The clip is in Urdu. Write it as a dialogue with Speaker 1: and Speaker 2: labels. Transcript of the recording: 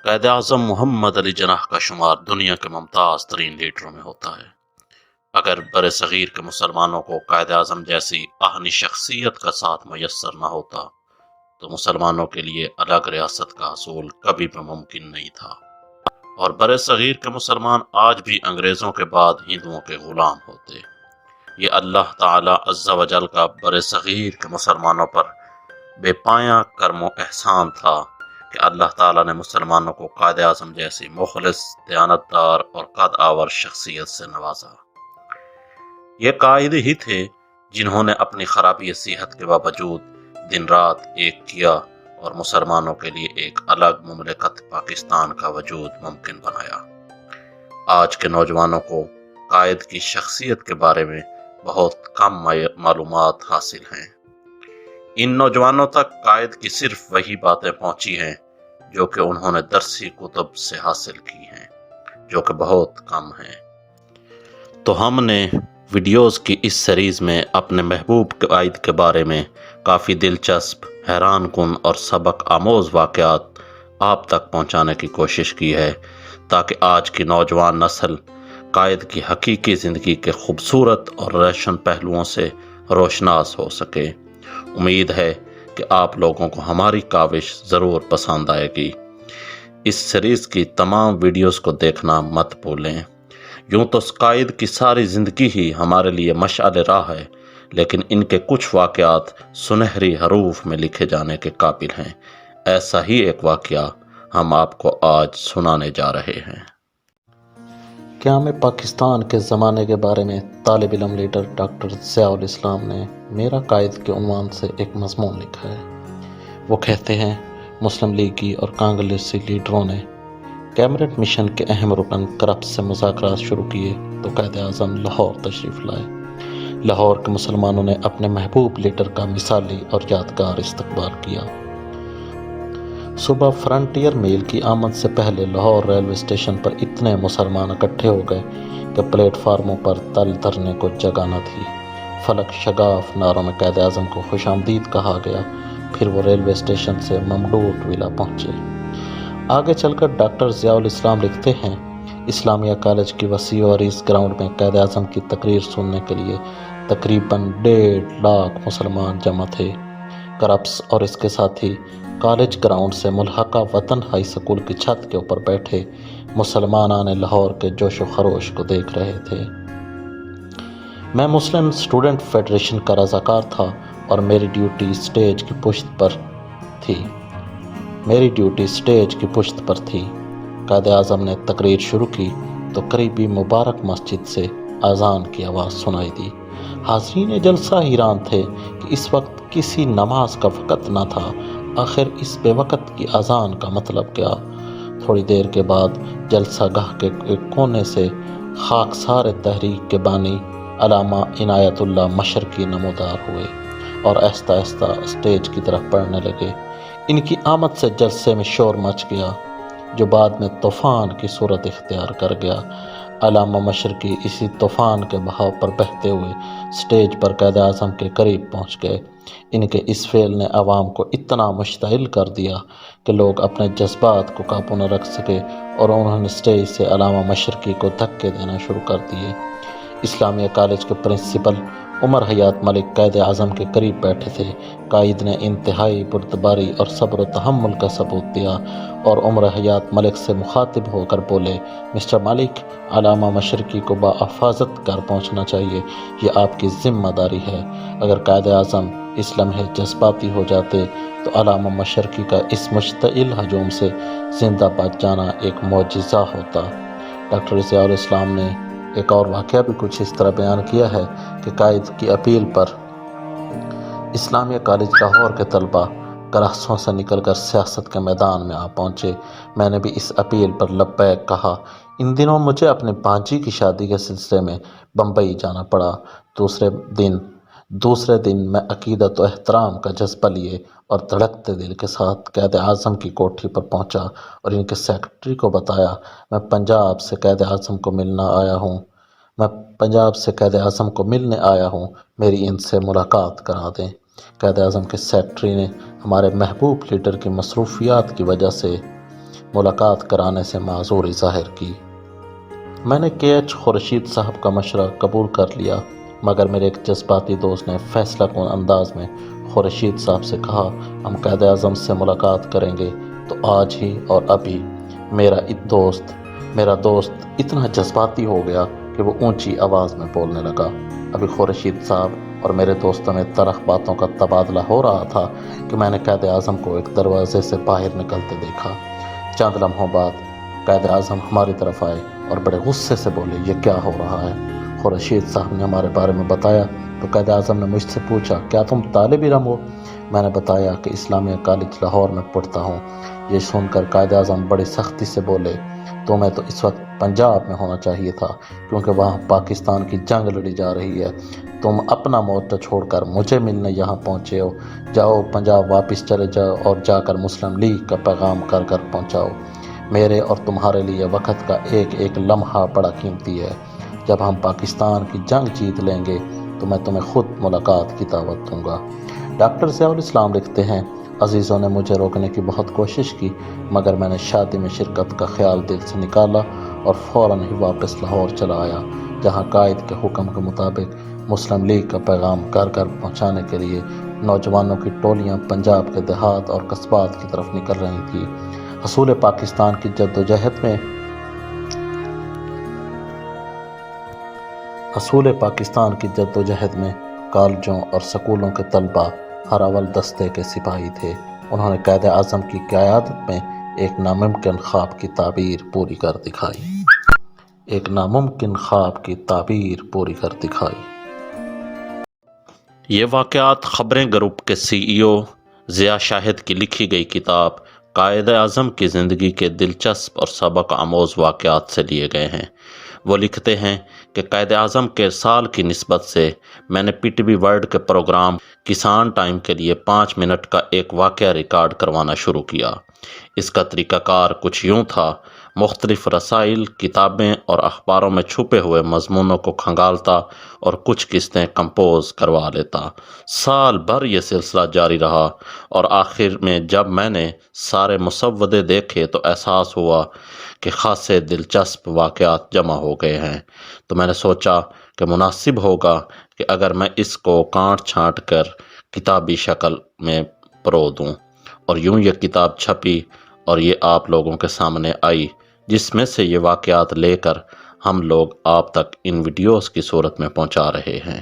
Speaker 1: قائد اعظم محمد علی جناح کا شمار دنیا کے ممتاز ترین لیڈروں میں ہوتا ہے۔ اگر بر صغیر کے مسلمانوں کو قائد اعظم جیسی اہنی شخصیت کا ساتھ میسر نہ ہوتا تو مسلمانوں کے لیے الگ ریاست کا حصول کبھی بھی ممکن نہیں تھا، اور بر صغیر کے مسلمان آج بھی انگریزوں کے بعد ہندوؤں کے غلام ہوتے۔ یہ اللہ تعالی عز و جل کا بر صغیر کے مسلمانوں پر بے پایاں کرم و احسان تھا کہ اللہ تعالیٰ نے مسلمانوں کو قائد اعظم جیسی مخلص، دیانتدار اور قد آور شخصیت سے نوازا۔ یہ قائد ہی تھے جنہوں نے اپنی خرابی صحت کے باوجود دن رات ایک کیا اور مسلمانوں کے لیے ایک الگ مملکت پاکستان کا وجود ممکن بنایا۔ آج کے نوجوانوں کو قائد کی شخصیت کے بارے میں بہت کم معلومات حاصل ہیں۔ ان نوجوانوں تک قائد کی صرف وہی باتیں پہنچی ہیں جو کہ انہوں نے درسی کتب سے حاصل کی ہیں، جو کہ بہت کم ہیں۔ تو ہم نے ویڈیوز کی اس سیریز میں اپنے محبوب قائد کے بارے میں کافی دلچسپ، حیران کن اور سبق آموز واقعات آپ تک پہنچانے کی کوشش کی ہے، تاکہ آج کی نوجوان نسل قائد کی حقیقی زندگی کے خوبصورت اور روشن پہلوؤں سے روشناس ہو سکے۔ امید ہے کہ آپ لوگوں کو ہماری کاوش ضرور پسند آئے گی۔ اس سیریز کی تمام ویڈیوز کو دیکھنا مت بھولیں۔ یوں تو قائد کی ساری زندگی ہی ہمارے لیے مشعل راہ ہے، لیکن ان کے کچھ واقعات سنہری حروف میں لکھے جانے کے قابل ہیں۔ ایسا ہی ایک واقعہ ہم آپ کو آج سنانے جا رہے ہیں۔
Speaker 2: قیام پاکستان کے زمانے کے بارے میں طالب علم لیڈر ڈاکٹر ضیاء الاسلام نے میرا قائد کے عنوان سے ایک مضمون لکھا ہے۔ وہ کہتے ہیں، مسلم لیگی اور کانگریسی لیڈروں نے کیبنٹ مشن کے اہم رکن کرپس سے مذاکرات شروع کیے تو قائد اعظم لاہور تشریف لائے۔ لاہور کے مسلمانوں نے اپنے محبوب لیڈر کا مثالی اور یادگار استقبال کیا۔ صبح فرنٹیئر میل کی آمد سے پہلے لاہور ریلوے اسٹیشن پر اتنے مسلمان اکٹھے ہو گئے کہ پلیٹ فارموں پر تل دھرنے کو جگہ نہ تھی۔ فلک شگاف نعروں میں قائد اعظم کو خوش آمدید کہا گیا، پھر وہ ریلوے اسٹیشن سے ممڈوٹ ویلا پہنچے۔ آگے چل کر ڈاکٹر ضیاء الاسلام لکھتے ہیں، اسلامیہ کالج کی وسیع و عریض گراؤنڈ میں قائد اعظم کی تقریر سننے کے لیے تقریباً 1.5 لاکھ مسلمان جمع تھے۔ کرپس اور اس کے ساتھی کالج گراؤنڈ سے ملحقہ وطن ہائی سکول کی چھت کے اوپر بیٹھے مسلمانان لاہور کے جوش و خروش کو دیکھ رہے تھے۔ میں مسلم اسٹوڈنٹ فیڈریشن کا رضاکار تھا اور میری ڈیوٹی اسٹیج کی پشت پر تھی۔ قائد اعظم نے تقریر شروع کی تو قریبی مبارک مسجد سے اذان کی آواز سنائی دی۔ حاضرین جلسہ حیران تھے کہ اس وقت کسی نماز کا وقت نہ تھا، آخر اس بے وقت کی اذان کا مطلب کیا؟ تھوڑی دیر کے بعد جلسہ گاہ کے ایک کونے سے خاکسار تحریک کے بانی علامہ عنایت اللہ مشرقی نمودار ہوئے اور آہستہ آہستہ اسٹیج کی طرف بڑھنے لگے۔ ان کی آمد سے جلسے میں شور مچ گیا، جو بعد میں طوفان کی صورت اختیار کر گیا۔ علامہ مشرقی اسی طوفان کے بہاؤ پر بہتے ہوئے اسٹیج پر قائد اعظم کے قریب پہنچ گئے۔ ان کے اس فعل نے عوام کو اتنا مشتعل کر دیا کہ لوگ اپنے جذبات کو قابو نہ رکھ سکے اور انہوں نے اسٹیج سے علامہ مشرقی کو دھکے دینا شروع کر دیے۔ اسلامیہ کالج کے پرنسپل عمر حیات ملک قائد اعظم کے قریب بیٹھے تھے۔ قائد نے انتہائی بردباری اور صبر و تحمل کا ثبوت دیا اور عمر حیات ملک سے مخاطب ہو کر بولے، مسٹر ملک، علامہ مشرقی کو بحفاظت گھر پہنچنا چاہیے، یہ آپ کی ذمہ داری ہے۔ اگر قائد اعظم اس لمحے جذباتی ہو جاتے تو علامہ مشرقی کا اس مشتعل ہجوم سے زندہ بچ جانا ایک معجزہ ہوتا۔ ڈاکٹر ضیاء الاسلام نے ایک اور واقعہ بھی کچھ اس طرح بیان کیا ہے کہ قائد کی اپیل پر اسلامیہ کالج لاہور کے طلباء کلاسوں سے نکل کر سیاست کے میدان میں آ پہنچے۔ میں نے بھی اس اپیل پر لبیک کہا۔ ان دنوں مجھے اپنے بانجی کی شادی کے سلسلے میں بمبئی جانا پڑا۔ دوسرے دن میں عقیدت و احترام کا جذبہ لیے اور دھڑکتے دل کے ساتھ قائد اعظم کی کوٹھی پر پہنچا اور ان کے سیکرٹری کو بتایا، میں پنجاب سے قائد اعظم کو ملنے آیا ہوں، میری ان سے ملاقات کرا دیں۔ قائد اعظم کے سیکرٹری نے ہمارے محبوب لیڈر کی مصروفیات کی وجہ سے ملاقات کرانے سے معذوری ظاہر کی۔ میں نے KH خورشید صاحب کا مشورہ قبول کر لیا، مگر میرے ایک جذباتی دوست نے فیصلہ کن انداز میں خورشید صاحب سے کہا، ہم قائد اعظم سے ملاقات کریں گے تو آج ہی اور ابھی۔ میرا دوست اتنا جذباتی ہو گیا کہ وہ اونچی آواز میں بولنے لگا۔ ابھی خورشید صاحب اور میرے دوستوں میں تلخ باتوں کا تبادلہ ہو رہا تھا کہ میں نے قائد اعظم کو ایک دروازے سے باہر نکلتے دیکھا۔ چند لمحوں بعد قائد اعظم ہماری طرف آئے اور بڑے غصے سے بولے، یہ کیا ہو رہا ہے؟ خورشید صاحب نے ہمارے بارے میں بتایا تو قائد اعظم نے مجھ سے پوچھا، کیا تم طالب علم ہو؟ میں نے بتایا کہ اسلامیہ کالج لاہور میں پڑھتا ہوں۔ یہ سن کر قائد اعظم بڑی سختی سے بولے، تمہیں تو اس وقت پنجاب میں ہونا چاہیے تھا، کیونکہ وہاں پاکستان کی جنگ لڑی جا رہی ہے۔ تم اپنا مورچہ چھوڑ کر مجھے ملنے یہاں پہنچے ہو۔ جاؤ پنجاب واپس چلے جاؤ اور جا کر مسلم لیگ کا پیغام کر پہنچاؤ۔ میرے اور تمہارے لیے وقت کا ایک ایک لمحہ بڑا قیمتی ہے۔ جب ہم پاکستان کی جنگ جیت لیں گے تو میں تمہیں خود ملاقات کی دعوت دوں گا۔ ڈاکٹر ضیاء الاسلام لکھتے ہیں، عزیزوں نے مجھے روکنے کی بہت کوشش کی، مگر میں نے شادی میں شرکت کا خیال دل سے نکالا اور فوراً ہی واپس لاہور چلا آیا، جہاں قائد کے حکم کے مطابق مسلم لیگ کا پیغام گھر گھر پہنچانے کے لیے نوجوانوں کی ٹولیاں پنجاب کے دیہات اور قصبات کی طرف نکل رہی تھیں۔ حصول پاکستان کی جدوجہد میں کالجوں اور سکولوں کے طلباء ہر اول دستے کے سپاہی تھے۔ انہوں نے قائد اعظم کی قیادت میں ایک ناممکن خواب کی تعبیر پوری کر دکھائی۔
Speaker 1: یہ واقعات خبریں گروپ کے CEO ضیاء شاہد کی لکھی گئی کتاب قائد اعظم کی زندگی کے دلچسپ اور سبق آموز واقعات سے لیے گئے ہیں۔ وہ لکھتے ہیں کہ قائد اعظم کے سال کی نسبت سے میں نے PTV ورلڈ کے پروگرام کسان ٹائم کے لیے 5 منٹ کا ایک واقعہ ریکارڈ کروانا شروع کیا۔ اس کا طریقہ کار کچھ یوں تھا، مختلف رسائل، کتابیں اور اخباروں میں چھپے ہوئے مضمونوں کو کھنگالتا اور کچھ قسطیں کمپوز کروا لیتا۔ سال بھر یہ سلسلہ جاری رہا اور آخر میں جب میں نے سارے مسودے دیکھے تو احساس ہوا کہ خاصے دلچسپ واقعات جمع ہو گئے ہیں۔ تو میں نے سوچا کہ مناسب ہوگا کہ اگر میں اس کو کاٹ چھانٹ کر کتابی شکل میں پرو دوں، اور یوں یہ کتاب چھپی اور یہ آپ لوگوں کے سامنے آئی، جس میں سے یہ واقعات لے کر ہم لوگ آپ تک ان ویڈیوز کی صورت میں پہنچا رہے ہیں۔